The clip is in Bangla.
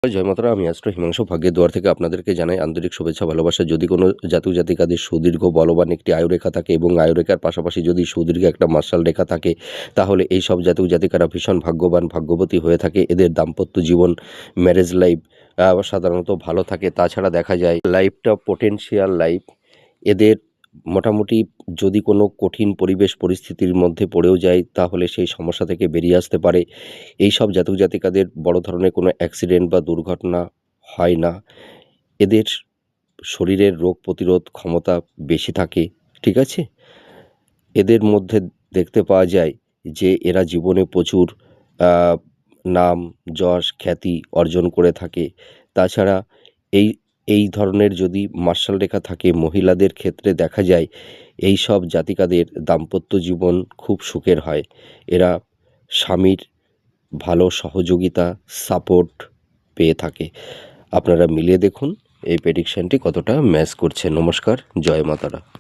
জয় মাতারা। আমি অ্যাস্ট্রো হিমাংশু ভাগ্যের দুয়ার থেকে আপনাদেরকে জানাই আন্তরিক শুভেচ্ছা ভালোবাসা। যদি কোনো জাতক জাতিকাদের সুদীর্ঘ বলবান একটি আয়ুরেখা থাকে এবং আয়ুরেখার পাশাপাশি যদি সুদীর্ঘ একটা মার্শাল রেখা থাকে, তাহলে এই সব জাতক জাতিকারা ভীষণ ভাগ্যবান ভাগ্যবতী হয়ে থাকে। এদের দাম্পত্য জীবন, ম্যারেজ লাইফ সাধারণত ভালো থাকে। তাছাড়া দেখা যায় লাইফটা পোটেনশিয়াল লাইফ। এদের মোটামুটি যদি কোনো কঠিন পরিবেশ পরিস্থিতির মধ্যে পড়েও যায়, তাহলে সেই সমস্যা থেকে বেরিয়ে আসতে পারে। এই সব জাতক জাতিকাদের বড় ধরনের কোনো অ্যাক্সিডেন্ট বা দুর্ঘটনা হয় না। এদের শরীরের রোগ প্রতিরোধ ক্ষমতা বেশি থাকে, ঠিক আছে? এদের মধ্যে দেখতে পাওয়া যায় যে এরা জীবনে প্রচুর আ নাম, যশ, খ্যাতি অর্জন করে থাকে। তাছাড়া এই এই ধরনের যদি মার্শাল রেখা থাকে মহিলাদের ক্ষেত্রে দেখা যায় এই সব জাতিকাদের দাম্পত্য জীবন খুব সুখের হয়। এরা স্বামীর ভালো সহযোগিতা, সাপোর্ট পেয়ে থাকে। আপনারা মিলিয়ে দেখুন এই প্রেডিকশনটি কতটা ম্যাচ করছে। নমস্কার, জয় মা তারা।